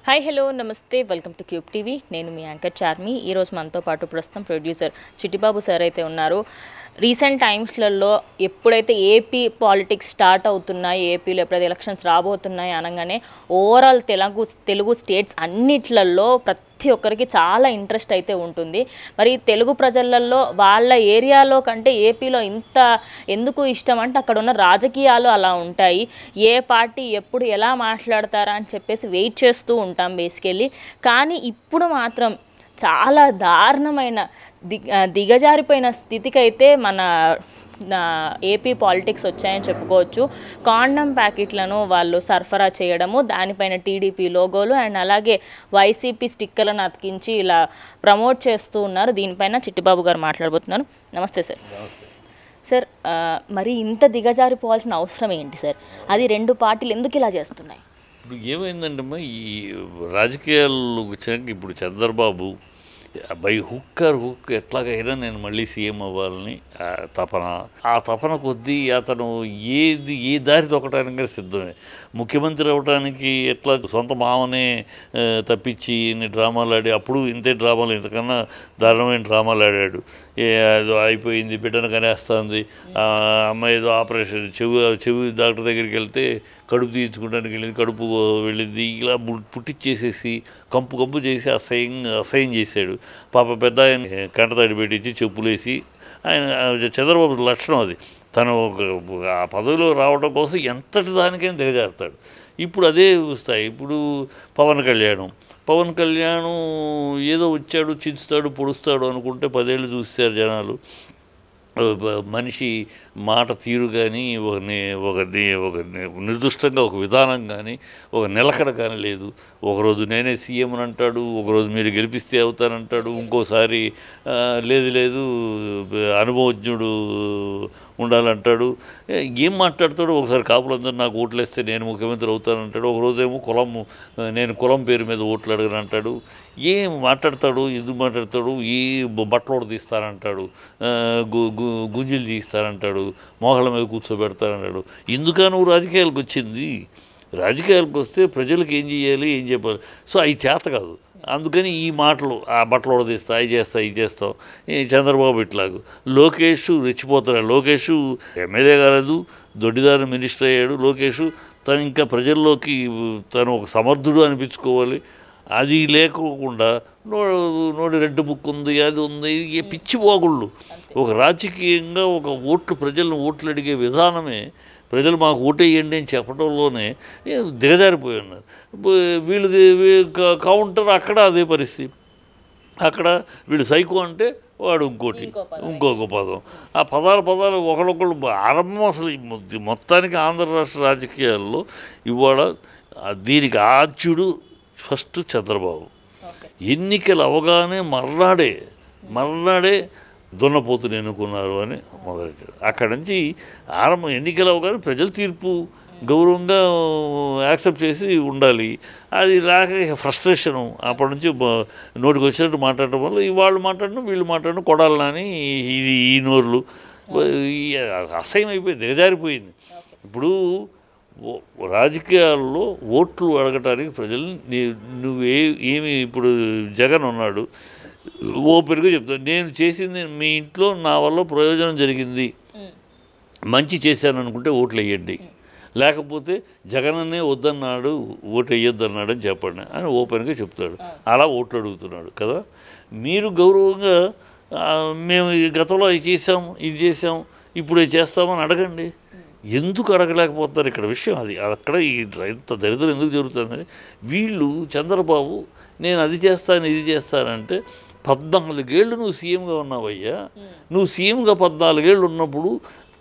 Hi hello నమస్తే welcome to cube TV. నేను మీ anchor Charmi. ఈరోజు మనతో పాటు ప్రస్తుతం ప్రొడ్యూసర్ చిట్టిబాబు సార్ అయితే ఉన్నారు. రీసెంట్ టైమ్స్లలో ఎప్పుడైతే ఏపీ పాలిటిక్స్ స్టార్ట్ అవుతున్నాయి, ఏపీలో ఎప్పుడైతే ఎలక్షన్స్ రాబోతున్నాయి అనగానే ఓవరాల్ తెలుగు స్టేట్స్ అన్నిట్లలో ప్రతి ఒక్కరికి చాలా ఇంట్రెస్ట్ అయితే ఉంటుంది. మరి తెలుగు ప్రజలలో వాళ్ళ ఏరియాలో కంటే ఏపీలో ఇంత ఎందుకు ఇష్టం అంటే అక్కడ ఉన్న రాజకీయాలు అలా ఉంటాయి. ఏ పార్టీ ఎప్పుడు ఎలా మాట్లాడతారా అని చెప్పేసి వెయిట్ చేస్తూ ఉంటాం బేసికల్లీ. కానీ ఇప్పుడు మాత్రం చాలా దారుణమైన దిగజారిపోయిన స్థితికైతే మన ఏపీ పాలిటిక్స్ వచ్చాయని చెప్పుకోవచ్చు. కాండం ప్యాకెట్లను వాళ్ళు సరఫరా చేయడము, దానిపైన టీడీపీ లోగోలు అండ్ అలాగే వైసీపీ స్టిక్కర్లను అతికించి ఇలా ప్రమోట్ చేస్తూ ఉన్నారు. దీనిపైన చిట్టిబాబు గారు మాట్లాడబోతున్నారు. నమస్తే సార్. సార్, మరి ఇంత దిగజారిపోవాల్సిన అవసరం ఏంటి సార్? అది రెండు పార్టీలు ఎందుకు ఇలా చేస్తున్నాయి? ఇప్పుడు ఏమైందంటమ్మా, ఈ రాజకీయాలు వచ్చాక ఇప్పుడు చంద్రబాబు బై హుక్ ఎట్లాగైనా నేను మళ్ళీ సీఎం అవ్వాలని ఆ తపన కొద్దీ అతను ఏ దారి తొక్కడానికి సిద్ధమే. ముఖ్యమంత్రి అవ్వడానికి ఎట్లా సొంత మామనే తప్పించి ఇన్ని డ్రామాలు ఆడి, అప్పుడు ఇంతే డ్రామాలు, ఇంతకన్నా దారుణమైన డ్రామాలు ఆడాడు. ఏదో అయిపోయింది, బిడ్డను కనేస్తుంది, అమ్మాయి ఏదో ఆపరేషన్ చెవి డాక్టర్ దగ్గరికి వెళ్తే కడుపు తీయించుకోవడానికి వెళ్ళింది, కడుపు వెళ్ళింది, ఇలా పుట్టించేసేసి కంపు చేసి అసహ్యం చేశాడు. పాప పెద్ద ఆయన కంటతడి పెట్టించి చెప్పులేసి, ఆయన చంద్రబాబు లక్షణం అది. తను ఆ పదవిలో రావడం కోసం ఎంతటి దానికైనా దిగజారుతాడు. ఇప్పుడు అదే స్థాయి. ఇప్పుడు పవన్ కళ్యాణ్ ఏదో వచ్చాడు, చించుతాడు, పొడుస్తాడు అనుకుంటే 10 ఏళ్ళు చూస్తారు జనాలు. మనిషి మాట తీరు కానీ ఒక నిర్దిష్టంగా ఒక విధానం కానీ ఒక నిలకడ కానీ లేదు. ఒకరోజు నేనే సీఎం అని అంటాడు, ఒకరోజు మీరు గెలిపిస్తే అవుతానంటాడు, ఇంకోసారి లేదు అనుభవజ్ఞుడు ఉండాలంటాడు. ఏం మాట్లాడతాడు? ఒకసారి కాపులందరూ నాకు ఓట్లు వేస్తే నేను ముఖ్యమంత్రి అవుతానంటాడు, ఒకరోజేమో నేను కులం పేరు మీద ఓట్లు అడగను అంటాడు. ఏం మాట్లాడతాడు? ఎందుకు మాట్లాడతాడు? ఏ బట్టలోడు తీస్తానంటాడు, గుంజీలు తీస్తానంటాడు, మోహళ్ళ మీద కూర్చోబెడతానంటాడు. ఎందుక నువ్వు రాజకీయాలకు వచ్చింది? రాజకీయాలకు వస్తే ప్రజలకు ఏం చేయాలి, ఏం చెప్పాలి. సో అవి చేత కాదు. అందుకని ఈ మాటలు, ఆ బట్టలు తీస్తా, అవి చేస్తా, ఇది చేస్తాం. చంద్రబాబు ఇట్లాగు. లోకేష్ రెచ్చిపోతున్నాడు. లోకేష్ ఎమ్మెల్యే కాలేదు, దొడ్డిదారి మినిస్టర్ అయ్యాడు. లోకేష్ తను ఇంకా ప్రజల్లోకి తను ఒక సమర్థుడు అనిపించుకోవాలి. అది లేకోకుండా నోడి రెడ్డి బుక్ ఉంది, అది ఉంది, పిచ్చి పోగుళ్ళు. ఒక రాజకీయంగా ఒక ప్రజలను ఓట్లు అడిగే విధానమే ప్రజలు మాకు ఓటేయండి అని చెప్పడంలోనే దిగజారిపోయి ఉన్నారు. వీళ్ళది కౌంటర్ అక్కడ అదే పరిస్థితి. అక్కడ వీడు సైకో అంటే వాడు ఇంకొక పదం. ఆ పదాలు ఒకళ్ళొకళ్ళు ఆరంభం. అసలు మొత్తానికి ఆంధ్ర రాష్ట్ర రాజకీయాల్లో ఇవాళ దీనికి ఆద్యుడు ఫస్ట్ చంద్రబాబు. ఎన్నికలు అవగానే మర్నాడే దున్నపోతుని ఎన్నుకున్నారు అని మొదలెట్టాడు. అక్కడి నుంచి ఎన్నికలు అవగానే ప్రజల తీర్పు గౌరవంగా యాక్సెప్ట్ చేసి ఉండాలి. అది లేక ఫ్రస్ట్రేషను. అప్పటి నుంచి నోటికి వచ్చినట్టు మాట్లాడటం వల్ల వాళ్ళు మాట్లాడడం, వీళ్ళు మాట్లాడడం, కొడాలని ఈ నోర్లు అసహ్యం అయిపోయింది, దిగజారిపోయింది. ఇప్పుడు రాజకీయాల్లో ఓట్లు అడగటానికి ప్రజలు ఏమి ఇప్పుడు జగన్ ఉన్నాడు, ఓపెన్గా చెప్తాను, నేను చేసింది మీ ఇంట్లో నా వల్ల ప్రయోజనం జరిగింది, మంచి చేశాను అనుకుంటే ఓట్లు వేయండి, లేకపోతే జగనన్నే వద్దన్నాడు, ఓటు వేయొద్దన్నాడు అని చెప్పండి అని ఓపెన్గా చెప్తాడు. అలా ఓట్లు అడుగుతున్నాడు కదా. మీరు గౌరవంగా మేము గతంలో ఇది చేసాం ఇప్పుడు చేస్తామని అడగండి. ఎందుకు అడగలేకపోతున్నారు? ఇక్కడ విషయం అది. అక్కడ ఇంత దరిద్రం ఎందుకు జరుగుతుందని వీళ్ళు చంద్రబాబు నేను అది చేస్తాను ఇది చేస్తానంటే 14 ఏళ్ళు నువ్వు సీఎంగా ఉన్నావయ్యా. నువ్వు సీఎంగా 14 ఏళ్ళు ఉన్నప్పుడు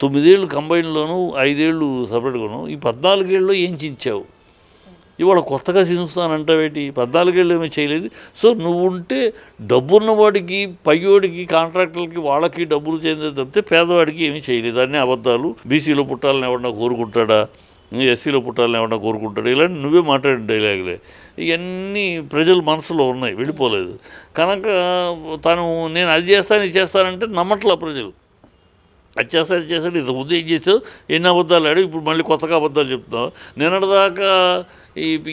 9 ఏళ్ళు కంబైన్లోను 5 ఏళ్ళు సపరేట్గాను, ఈ 14 ఏళ్ళలో ఏం చించావు? ఇవాళ కొత్తగా చించుతానంటావేటి? 14 ఏళ్ళు ఏమీ చేయలేదు. సో నువ్వు ఉంటే డబ్బున్నవాడికి, పయ్యోడికి, కాంట్రాక్టర్లకి వాళ్ళకి డబ్బులు చేయందే తప్పితే పేదవాడికి ఏమీ చేయలేదు. అన్నీ అబద్ధాలు. బీసీలో పుట్టాలని ఎవడన్నా కోరుకుంటాడా, ఎస్సీలో పుట్టాలని ఎవడన్నా కోరుకుంటాడా, ఇలాంటి నువ్వే మాట్లాడే డైలాగులే. ఇవన్నీ ప్రజల మనసులో ఉన్నాయి, వెళ్ళిపోలేదు కనుక నేను అది చేస్తాను ఇది చేస్తానంటే నమ్మట్లా ప్రజలు. అది చేస్తాడు ఇంత ముందు ఏం చేసావు, ఎన్ని అబద్ధాలు ఆడు, ఇప్పుడు మళ్ళీ కొత్తగా అబద్ధాలు చెప్తున్నావు. నిన్నటిదాకా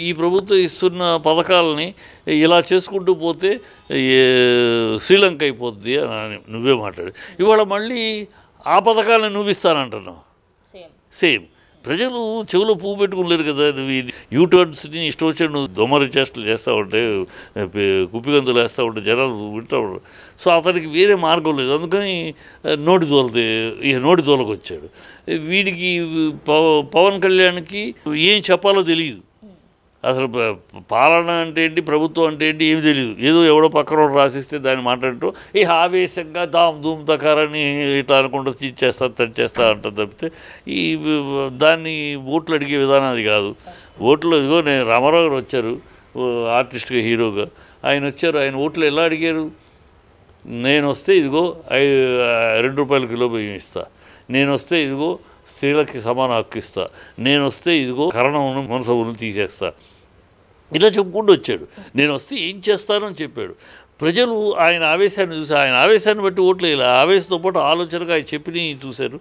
ఈ ప్రభుత్వం ఇస్తున్న పథకాలని ఇలా చేసుకుంటూ పోతే శ్రీలంక అయిపోద్ది అని నువ్వే మాట్లాడు. ఇవాళ మళ్ళీ ఆ పథకాలను నువ్వు ఇస్తానంటున్నావు. సేమ్ ప్రజలు చెవిలో పువ్వు పెట్టుకోలేరు కదా. నువ్వు యూటర్న్స్ని ఇష్టం వచ్చాడు నువ్వు దొమ్మరి చేష్టలు చేస్తూ ఉంటే, కుప్పిగంతులు వేస్తూ ఉంటే జనాలు వింటూ ఉంటారు. సో అతనికి వేరే మార్గం లేదు, అందుకని నోటి తోలకు వచ్చాడు. వీడికి పవన్ కళ్యాణ్కి ఏం చెప్పాలో తెలియదు. అసలు పాలన అంటే ఏంటి, ప్రభుత్వం అంటే ఏంటి ఏమి తెలియదు. ఏదో ఎవడో పక్కన రాసిస్తే దాన్ని మాట్లాడుతూ ఈ ఆవేశంగా ధూమ్ తకారని ఇట్లా అనుకుంటూ చేస్తా అంట తప్పితే ఈ దాన్ని ఓట్లు అడిగే విధానం అది కాదు. ఓట్లు ఇదిగో నేను రామారావు గారు వచ్చారు ఆర్టిస్ట్గా, హీరోగా ఆయన వచ్చారు. ఆయన ఓట్లు ఎలా అడిగారు? నేను వస్తే ఇదిగో 2 రూపాయల కిలో బియ్యం ఇస్తా, నేను వస్తే ఇదిగో స్త్రీలకి సమాన హక్కు ఇస్తా, నేను వస్తే ఇదిగో కరణం మనసవులను తీసేస్తా, ఇలా చెప్పుకుంటూ వచ్చాడు. నేను వస్తే ఏం చేస్తానని చెప్పాడు. ప్రజలు ఆయన ఆవేశాన్ని చూసి ఆయన ఆవేశాన్ని బట్టి ఓట్లు వేయాలి. ఆవేశంతో పాటు ఆలోచనగా ఆయన చెప్పిని చూశారు.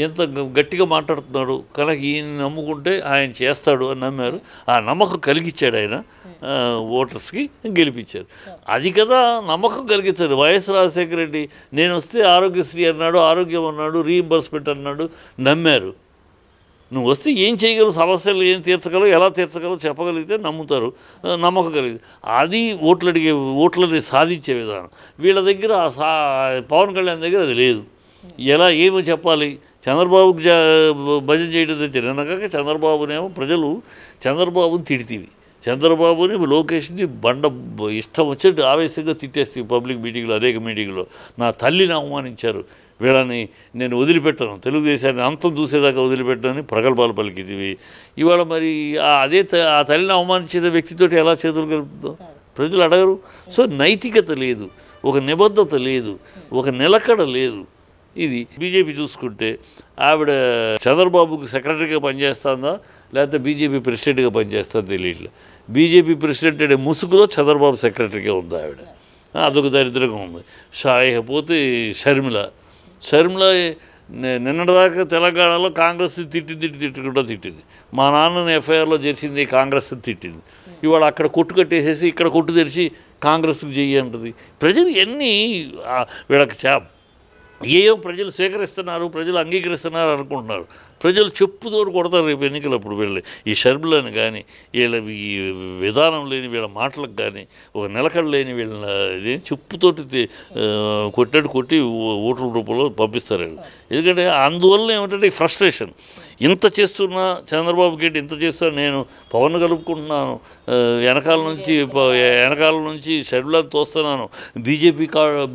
ఎంత గట్టిగా మాట్లాడుతున్నాడు కనుక ఈయన నమ్ముకుంటే ఆయన చేస్తాడు అని నమ్మారు. ఆ నమ్మకం కలిగించాడు ఆయన, ఓటర్స్కి గెలిపించారు. అది కదా నమ్మకం కలిగించాడు. వైఎస్ రాజశేఖర రెడ్డి నేను వస్తే ఆరోగ్యశ్రీ అన్నాడు, ఆరోగ్యం అన్నాడు, రీయింబర్స్మెంట్ అన్నాడు, నమ్మారు. నువ్వు వస్తే ఏం చేయగలవు, సమస్యలు ఏం తీర్చగలవు, ఎలా తీర్చగలవు చెప్పగలిగితే నమ్ముతారు, నమ్మకం కలిగింది. అది ఓట్లని సాధించే విధానం. వీళ్ళ దగ్గర పవన్ కళ్యాణ్ దగ్గర అది లేదు. ఎలా ఏమో చెప్పాలి. చంద్రబాబుకి భజన చేయడం తెచ్చారు. నిన్నగాక చంద్రబాబునేమో ప్రజలు చంద్రబాబుని తిడితీవి, చంద్రబాబుని లోకేష్ని ఇష్టం వచ్చేట్టు ఆవేశంగా తిట్టేస్తే పబ్లిక్ మీటింగ్లో, అనేక మీటింగ్లో నా తల్లిని అవమానించారు, వీళ్ళని నేను వదిలిపెట్టాను, తెలుగుదేశాన్ని అంతం చూసేదాకా వదిలిపెట్టానని ప్రగల్భాలు పలికితివి. ఇవాళ మరి ఆ తల్లిని అవమానించిన వ్యక్తితో ఎలా చేతులు కలుపుతాం? ప్రజలు అడగరు. సో నైతికత లేదు, ఒక నిబద్ధత లేదు, ఒక నిలకడ లేదు. ఇది బీజేపీ చూసుకుంటే ఆవిడ చంద్రబాబుకి సెక్రటరీగా పనిచేస్తుందా లేకపోతే బీజేపీ ప్రెసిడెంట్గా పనిచేస్తుందా తెలియట్లే. బీజేపీ ప్రెసిడెంట్ అనే ముసుగులో చంద్రబాబు సెక్రటరీగా ఉంది ఆవిడ. అదొక దరిద్రంగా ఉంది. ఇకపోతే షర్మిల నిన్నటిదాకా తెలంగాణలో కాంగ్రెస్ తిట్టుకుంటూ తిట్టింది. మా నాన్నని ఎఫ్ఐఆర్లో చేర్చింది కాంగ్రెస్ తిట్టింది. ఇవాళ అక్కడ కొట్టు కట్టేసేసి ఇక్కడ కొట్టు తెరిచి కాంగ్రెస్కి చెయ్యి అంటుంది. ప్రజలు ఎన్ని వీళ్ళకి ఏయో ప్రజలు స్వీకరిస్తున్నారు, ప్రజలు అంగీకరిస్తున్నారు అనుకుంటున్నారు. ప్రజలు చెప్పుతోడు కొడతారు రేపు ఎన్నికలప్పుడు. వీళ్ళు ఈ షర్మిలను కానీ వీళ్ళ ఈ విధానం లేని వీళ్ళ మాటలకు కానీ ఒక నిలకడ లేని వీళ్ళ ఇది చెప్పుతోటి కొట్టినట్టు కొట్టి ఓట్ల రూపంలో పంపిస్తారు వీళ్ళు. ఎందుకంటే అందువల్ల ఏమిటంటే ఫ్రస్ట్రేషన్. ఇంత చేస్తున్నా చంద్రబాబుకి ఏంటి ఇంత చేస్తున్నా, నేను పవన్ కలుపుకుంటున్నాను, వెనకాల నుంచి షర్మిలను తోస్తున్నాను,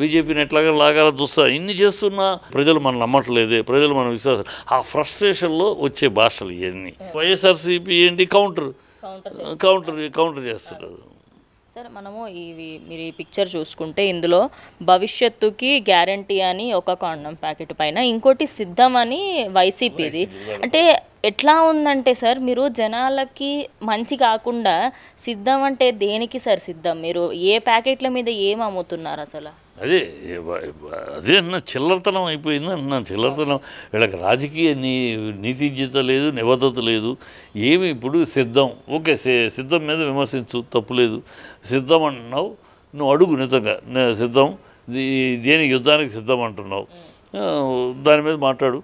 బీజేపీని ఎట్లాగా లాగాలో చూస్తాను, ఇన్ని చేస్తున్నా ప్రజలు మనం నమ్మట్లేదే, ప్రజలు మన విశ్వాసం. ఆ ఫ్రస్ట్రేషన్లో వచ్చే భాషలు ఇవన్నీ. వైఎస్ఆర్సీపీ ఏంటి కౌంటర్ చేస్తున్నారు. సార్ మనము మీరు ఈ పిక్చర్ చూసుకుంటే ఇందులో భవిష్యత్తుకి గ్యారంటీ అని ఒక కాండం ప్యాకెట్ పైన, ఇంకోటి సిద్ధం అని వైసీపీది. అంటే ఎట్లా ఉందంటే సార్, మీరు జనాలకి మంచి కాకుండా సిద్ధం అంటే దేనికి సార్ సిద్ధం? మీరు ఏ ప్యాకెట్ల మీద ఏం అమ్ముతున్నారు అసలు? అదే అన్న చిల్లరతనం అయిపోయింది అంటున్నాను. చిల్లరతనం. వీళ్ళకి రాజకీయ నీతిజ్ఞత లేదు, నిబద్ధత లేదు. ఏమి ఇప్పుడు సిద్ధం, ఓకే సిద్ధం మీద విమర్శించు, తప్పులేదు. సిద్ధం అంటున్నావు, నువ్వు అడుగు నిజంగా సిద్ధం దేనికి యుద్ధానికి సిద్ధం అంటున్నావు, దాని మీద మాట్లాడు.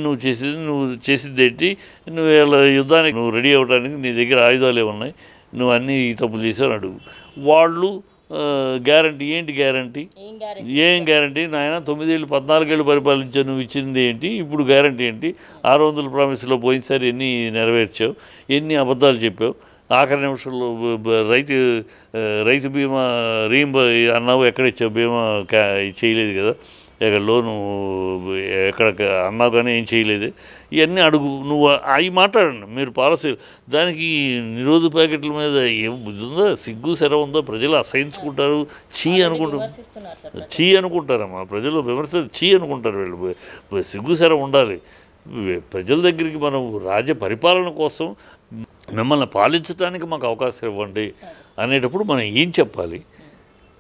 నువ్వు చేసింది ఏంటి, నువ్వు యుద్ధానికి నువ్వు రెడీ అవ్వడానికి నీ దగ్గర ఆయుధాలు ఏమున్నాయి, నువ్వు అన్నీ తప్పులు చేసావు అడుగు. వాళ్ళు గ్యారంటీ ఏంటి, ఏం గ్యారంటీ నాయన? 9 ఏళ్ళు 14 ఏళ్ళు పరిపాలించావు, నువ్వు ఇచ్చింది ఏంటి? ఇప్పుడు గ్యారంటీ ఏంటి? 600 ప్రామిస్లో పోయినసారి ఎన్ని నెరవేర్చావు, ఎన్ని అబద్ధాలు చెప్పావు? ఆఖరి నిమిషంలో రైతు బీమా అన్నావు, ఎక్కడ ఇచ్చావు? బీమా చేయలేదు కదా, ఎక్కడ లోను ఎక్కడ అన్నావు కానీ ఏం చేయలేదు. ఇవన్నీ అడుగు. నువ్వు అవి మాట్లాడండి మీరు పాలసీ. దానికి నిరోధ ప్యాకెట్ల మీద ఏం బుద్ధి ఉందో, సిగ్గు శర ఉందో? ప్రజలు అసహించుకుంటారు, అనుకుంటారమ్మా. ప్రజలు విమర్శ అనుకుంటారు. వీళ్ళు సిగ్గు శర ఉండాలి. ప్రజల దగ్గరికి మనం రాజ్య పరిపాలన కోసం మిమ్మల్ని పాలించడానికి మాకు అవకాశం ఇవ్వండి అనేటప్పుడు మనం ఏం చెప్పాలి,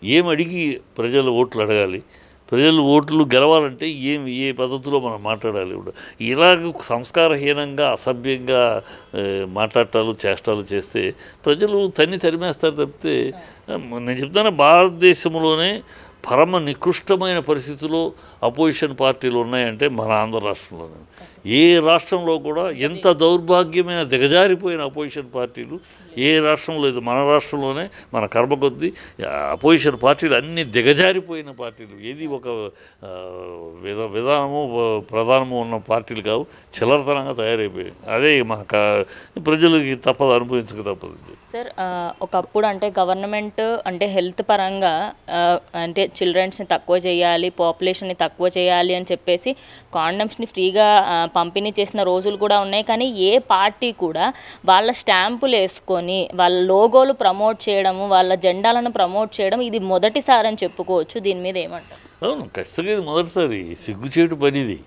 ఏం అడిగి ప్రజలు ఓట్లు అడగాలి? ప్రజలు ఓట్లు గెలవాలంటే ఏ పద్ధతిలో మనం మాట్లాడాలి ఇప్పుడు ఇలాగ సంస్కారహీనంగా అసభ్యంగా మాట్లాడటాలు చేష్టాలు చేస్తే ప్రజలు తరిమేస్తారు తప్పితే నేను చెప్తాను భారతదేశంలోనే పరమ నికృష్టమైన పరిస్థితుల్లో అపోజిషన్ పార్టీలు ఉన్నాయంటే మన ఆంధ్ర రాష్ట్రంలోనే ఏ రాష్ట్రంలో కూడా ఎంత దౌర్భాగ్యమైన దిగజారిపోయిన అపోజిషన్ పార్టీలు ఏ రాష్ట్రంలో లేదు మన రాష్ట్రంలోనే మన కర్మ కొద్దీ అపోజిషన్ పార్టీలు అన్ని దిగజారిపోయిన పార్టీలు ఏది ఒక విధానము ప్రధానము ఉన్న పార్టీలు కావు చిల్లరతనంగా తయారైపోయాయి అదే మన ప్రజలకి తప్పదు అనుభవించక తప్పదు సార్ ఒకప్పుడు అంటే గవర్నమెంట్ అంటే హెల్త్ పరంగా అంటే చిల్డ్రన్స్ని తక్కువ చేయాలి పాపులేషన్ని తక్కువ చేయాలి అని చెప్పేసి కాండమ్స్ని ఫ్రీగా పంపిణీ చేసిన రోజులు కూడా ఉన్నాయి కానీ ఏ పార్టీ కూడా వాళ్ళ స్టాంపులు వేసుకొని వాళ్ళ లోగోలు ప్రమోట్ చేయడము వాళ్ళ జెండాలను ప్రమోట్ చేయడం ఇది మొదటిసారి అని చెప్పుకోవచ్చు దీని మీద ఏమంటారు అవును ఖచ్చితంగా ఇది మొదటిసారి సిగ్గుచేటు పనిది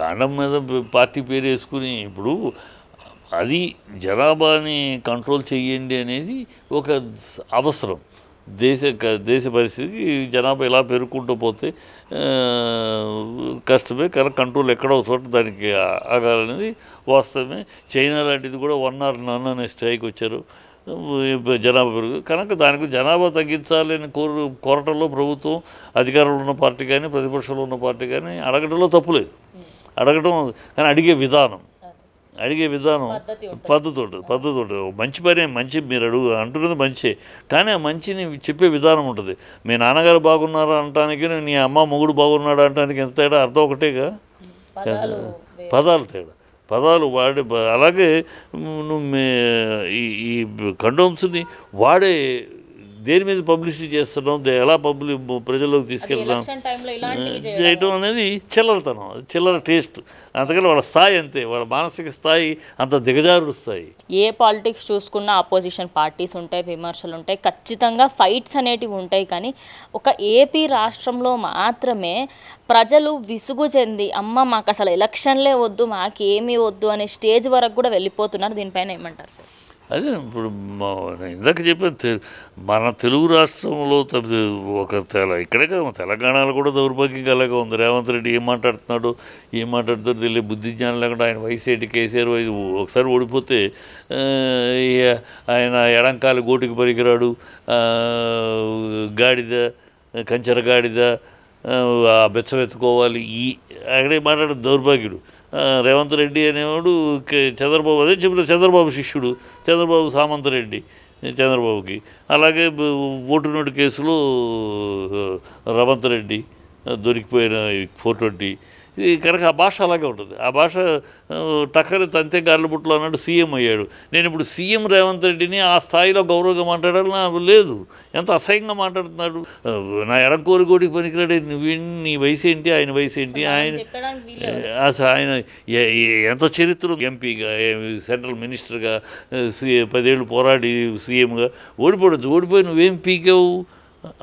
కాండం మీద పార్టీ పేరు వేసుకుని ఇప్పుడు అది జనాభాని కంట్రోల్ చేయండి అనేది ఒక అవసరం దేశ పరిస్థితికి జనాభా ఇలా పెరుగుకుంటూ పోతే కష్టమే కానీ కంట్రోల్ ఎక్కడో చోట దానికి ఆగాలనేది వాస్తవమే చైనా లాంటిది కూడా 1 or none అనే స్ట్రైక్ వచ్చారు జనాభా పెరుగు కనుక దానికి జనాభా తగ్గించాలని కోరటంలో ప్రభుత్వం అధికారంలో ఉన్న పార్టీ కానీ ప్రతిపక్షంలో ఉన్న పార్టీ కానీ అడగడంలో తప్పులేదు అడగడం కానీ అడిగే విధానం పద్ధతి ఉంటుంది మంచి పని మంచి మీరు అంటున్నది మంచి కానీ ఆ మంచిని చెప్పే విధానం ఉంటుంది మీ నాన్నగారు బాగున్నారా అనటానికి నీ అమ్మ మొగుడు బాగున్నాడా అనటానికి ఎంత తేడా అర్థం ఒకటేగా పదాలు వాడే అలాగే నువ్వు ఈ కండోమ్స్ని వాడే దేని మీద పబ్లిసిటీ చేస్తున్నాం ఎలా ప్రజల్లోకి తీసుకెళ్తున్నాం చేయటం అనేది చిల్లరతనం చిల్లర టేస్ట్ అంతకని వాళ్ళ స్థాయి అంతే వాళ్ళ మానసిక స్థాయి అంత దిగజారుడు స్థాయి ఏ పాలిటిక్స్ చూసుకున్న అపోజిషన్ పార్టీస్ ఉంటాయి విమర్శలు ఉంటాయి ఖచ్చితంగా ఫైట్స్ అనేటివి ఉంటాయి కానీ ఒక ఏపీ రాష్ట్రంలో మాత్రమే ప్రజలు విసుగు చెంది అమ్మ మాకు అసలు ఎలక్షన్లే వద్దు మాకేమీ వద్దు అనే స్టేజ్ వరకు కూడా వెళ్ళిపోతున్నారు దీనిపైన ఏమంటారు సార్ అదే ఇప్పుడు ఇందాక చెప్పాను మన తెలుగు రాష్ట్రంలో ఒక ఇక్కడే కదా తెలంగాణలో కూడా దౌర్భాగ్యంగా అలాగే ఉంది రేవంత్ రెడ్డి ఏం మాట్లాడుతాడో తెలియదు బుద్ధి జ్ఞానం లేకుండా ఆయన వయసు ఏంటి కేసీఆర్ వయసు ఒకసారి ఓడిపోతే ఆయన ఎడంకాలు గోటికి పనికిరాడు గాడిద కంచెర గాడిద బెచ్చమెత్తుకోవాలి అక్కడే మాట్లాడే దౌర్భాగ్యుడు రేవంత్ రెడ్డి అనేవాడు చంద్రబాబు అదే చెప్పిన చంద్రబాబు శిష్యుడు చంద్రబాబు సామంతరెడ్డి చంద్రబాబుకి అలాగే ఓటు కేసులో రేవంత్ రెడ్డి దొరికిపోయిన 420 కనుక ఆ భాష అలాగే ఉంటుంది ఆ భాష టక్కరి తంతే గార్లబుట్లో అన్నాడు సీఎం అయ్యాడు నేను ఇప్పుడు సీఎం రేవంత్ రెడ్డిని ఆ స్థాయిలో గౌరవంగా మాట్లాడాలి నాకు లేదు ఎంత అసహ్యంగా మాట్లాడుతున్నాడు నా ఎడంకోరి గోడికి పనికిరాడు నీ వయసు ఏంటి ఆయన వయసు ఏంటి ఆయన ఎంత చరిత్ర ఎంపీగా సెంట్రల్ మినిస్టర్గా 10 ఏళ్ళు పోరాడి సీఎంగా ఓడిపోయి నువ్వేం పీకావు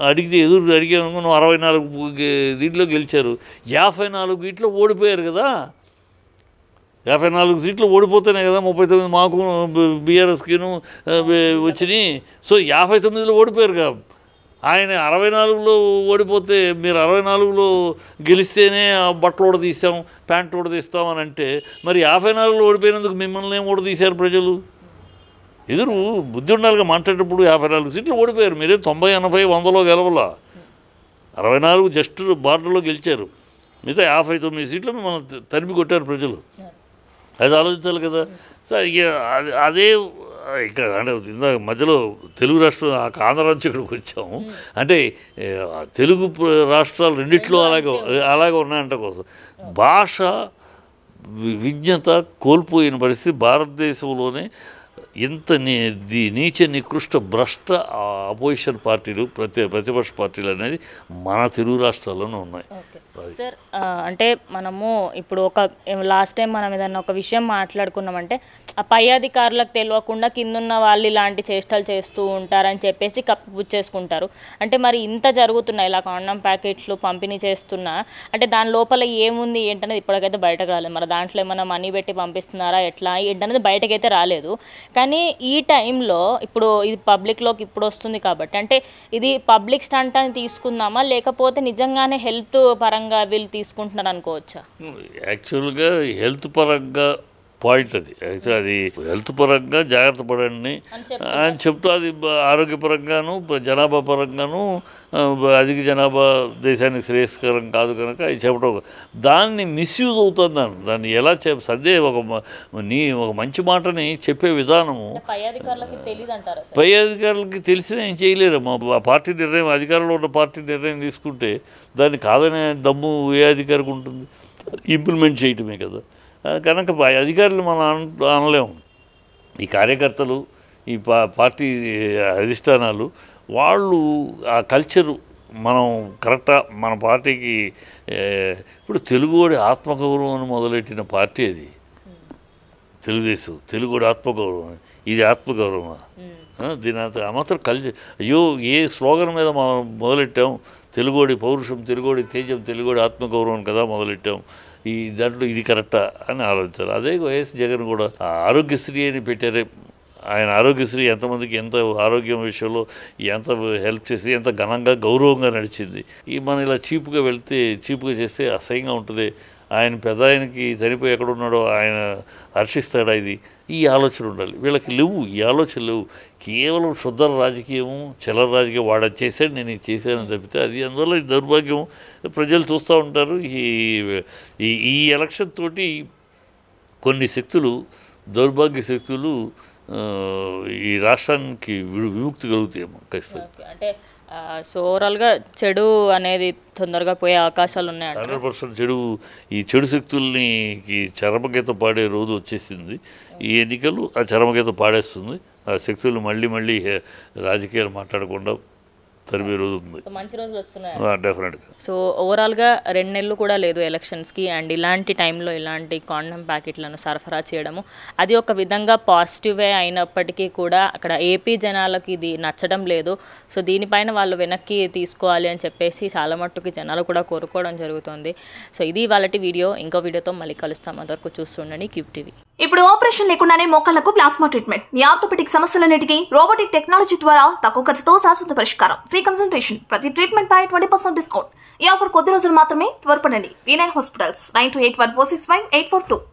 అడిగితే అడిగాము నువ్వు 64 దీంట్లో గెలిచారు 54 దీంట్లో ఓడిపోయారు కదా 54 సీట్లు ఓడిపోతేనే కదా 39 మాకు బీఆర్ఎస్కిను వచ్చినాయి సో 59లో ఓడిపోయారు కదా ఆయన 64లో ఓడిపోతే మీరు 64లో గెలిస్తేనే బట్టలు ఓడదీస్తాం ప్యాంట్ ఓడదీస్తాం అని అంటే మరి 54లో ఓడిపోయినందుకు మిమ్మల్ని ఏం ఓడదీశారు ప్రజలు ఎదురు బుద్ధి ఉండాలిగా మాట్లాడేటప్పుడు 54 సీట్లు ఓడిపోయారు మీరే 90, 80, 100లో గెలవలా 64 జస్ట్ బార్డర్లో గెలిచారు మిగతా 59 సీట్లు మిమ్మల్ని తరిమి కొట్టారు ప్రజలు అది ఆలోచించాలి కదా సో అదే ఇక్కడ అంటే ఇందాక మధ్యలో తెలుగు రాష్ట్రం ఆంధ్ర నుంచి ఇక్కడికి వచ్చాము అంటే తెలుగు రాష్ట్రాలు రెండిట్లో అలాగే ఉన్నాయంట కోసం భాష విజ్ఞత కోల్పోయిన పరిస్థితి భారతదేశంలోనే ఇంత నీచ నికృష్ట భ్రష్ట అపోజిషన్ పార్టీలు ప్రతిపక్ష పార్టీలు అనేది మన తెలుగు రాష్ట్రాల్లోనే ఉన్నాయి సార్ అంటే మనము ఇప్పుడు ఒక లాస్ట్ టైం మనం ఏదన్నా ఒక విషయం మాట్లాడుకున్నామంటే ఆ పై అధికారులకు తెలియకుండా కిందున్న వాళ్ళు ఇలాంటి చేష్టలు చేస్తూ ఉంటారని చెప్పేసి కప్పిపుచ్చేసుకుంటారు. అంటే మరి ఇంత జరుగుతున్నాయి ఇలా కాండం ప్యాకెట్లు పంపిణీ చేస్తున్నా అంటే దాని లోపల ఏముంది ఏంటనేది ఇప్పటికైతే బయటకు రాలేదు. మరి దాంట్లో ఏమైనా మనీ పెట్టి పంపిస్తున్నారా ఎట్లా ఏంటనేది బయటకైతే రాలేదు. కానీ ఈ టైంలో ఇప్పుడు ఇది పబ్లిక్లోకి ఇప్పుడు వస్తుంది కాబట్టి అంటే ఇది పబ్లిక్ స్టంట్ అని తీసుకుందామా లేకపోతే నిజంగానే హెల్త్ పరంగా వీళ్ళు తీసుకుంటున్నారు అనుకోవచ్చా? యాక్చువల్గా హెల్త్ పరంగా పాయింట్ అది. యాక్చువల్ అది హెల్త్ పరంగా జాగ్రత్త పడండి అని చెప్తూ అది ఆరోగ్యపరంగాను జనాభా పరంగాను అధిక జనాభా దేశానికి శ్రేయస్కరం కాదు కనుక అది చెప్పడం దాన్ని మిస్యూజ్ అవుతుంది. దాన్ని ఎలా సందేహం ఒక మంచి మాటని చెప్పే విధానము పై అధికారులకి తెలిసినా ఏం చేయలేరు. మా పార్టీ నిర్ణయం అధికారంలో ఉన్న పార్టీ నిర్ణయం తీసుకుంటే దాన్ని కాదనే దమ్ము ఏ అధికారికి ఉంటుంది? ఇంప్లిమెంట్ చేయటమే కదా. కనుక అధికారులు మనం అనలేము. ఈ కార్యకర్తలు ఈ పార్టీ అధిష్టానాలు వాళ్ళు ఆ కల్చరు మనం కరెక్టా మన పార్టీకి ఇప్పుడు తెలుగువాడి ఆత్మగౌరవం అని మొదలెట్టిన పార్టీ అది తెలుగుదేశం. తెలుగువాడి ఆత్మగౌరవం ఇది ఆత్మగౌరవమా? దీని మాత్రం కల్చర్ అయ్యో ఏ స్లోగన్ మీద మనం మొదలెట్టాం తెలుగువాడి పౌరుషం తెలుగువాడి తేజం తెలుగువాడి ఆత్మగౌరవం కదా మొదలెట్టాం. ఈ దాంట్లో ఇది కరెక్టా అని ఆలోచించారు. అదే వైఎస్ జగన్ కూడా ఆరోగ్యశ్రీ అని పెట్టారే. ఆయన ఆరోగ్యశ్రీ ఎంతమందికి ఎంత ఆరోగ్యం విషయంలో ఎంత హెల్ప్ చేసి ఎంత ఘనంగా గౌరవంగా నడిచింది. మనం ఇలా చీప్గా వెళ్తే చీప్గా చేస్తే అసహ్యంగా ఉంటుంది. ఆయన పెద్ద ఆయనకి చనిపోయి ఎక్కడున్నాడో ఆయన హర్షిస్తాడా? ఇది ఈ ఆలోచన ఉండాలి. వీళ్ళకి లేవు, ఈ ఆలోచన లేవు. కేవలం శుద్ధ రాజకీయము చిల్లర రాజకీయం వాడు చేశాడు నేను ఇది చేశానని తప్పితే అది అందువల్ల దౌర్భాగ్యం ప్రజలు చూస్తూ ఉంటారు. ఈ ఎలక్షన్ తోటి కొన్ని శక్తులు దౌర్భాగ్య శక్తులు ఈ రాష్ట్రానికి విముక్తి కలుగుతాయేమో ఖచ్చితంగా. అంటే సో ఓవరాల్గా చెడు అనేది తొందరగా పోయే అవకాశాలు ఉన్నాయి. 100% చెడు ఈ చెడు శక్తుల్ని చరమగీత పాడే రోజు వచ్చేసింది. ఈ ఎన్నికలు ఆ చరమగీత పాడేస్తుంది. ఆ శక్తులు మళ్ళీ రాజకీయాలు మాట్లాడకుండా తరిమే రోజు ఉంది. మంచి రోజులు వస్తున్నాయి డెఫినెట్గా. సో ఓవరాల్గా 2 నెలలు కూడా లేదు ఎలక్షన్స్కి. అండ్ ఇలాంటి టైంలో ఇలాంటి కాండం ప్యాకెట్లను సరఫరా చేయడము అది ఒక విధంగా పాజిటివే అయినప్పటికీ కూడా అక్కడ ఏపీ జనాలకి ఇది నచ్చడం లేదు. సో దీనిపైన వాళ్ళు వెనక్కి తీసుకోవాలి అని చెప్పేసి చాలా మట్టుకి జనాలు కూడా కోరుకోవడం జరుగుతుంది. సో ఇది వాళ్ళటి వీడియో. ఇంకో వీడియోతో మళ్ళీ కలుస్తాం. అంతవరకు చూస్తుండండి క్యూబ్ టీవీ. ఇప్పుడు ఆపరేషన్ లేకుండానే మోకాళ్లకు ప్లాస్మా ట్రీట్మెంట్. మీ ఆర్థోపెటిక్ సమస్యలన్నిటికీ రోబోటిక్ టెక్నాలజీ ద్వారా తక్కువ ఖర్చుతో శాశ్వత పరిష్కారం. Free consultation. ప్రతి ట్రీట్మెంట్ పై 20% డిస్కౌంట్. ఈ ఆఫర్ కొద్ది రోజులు మాత్రమే. త్వరపడండి. V9 hospitals 9281465842.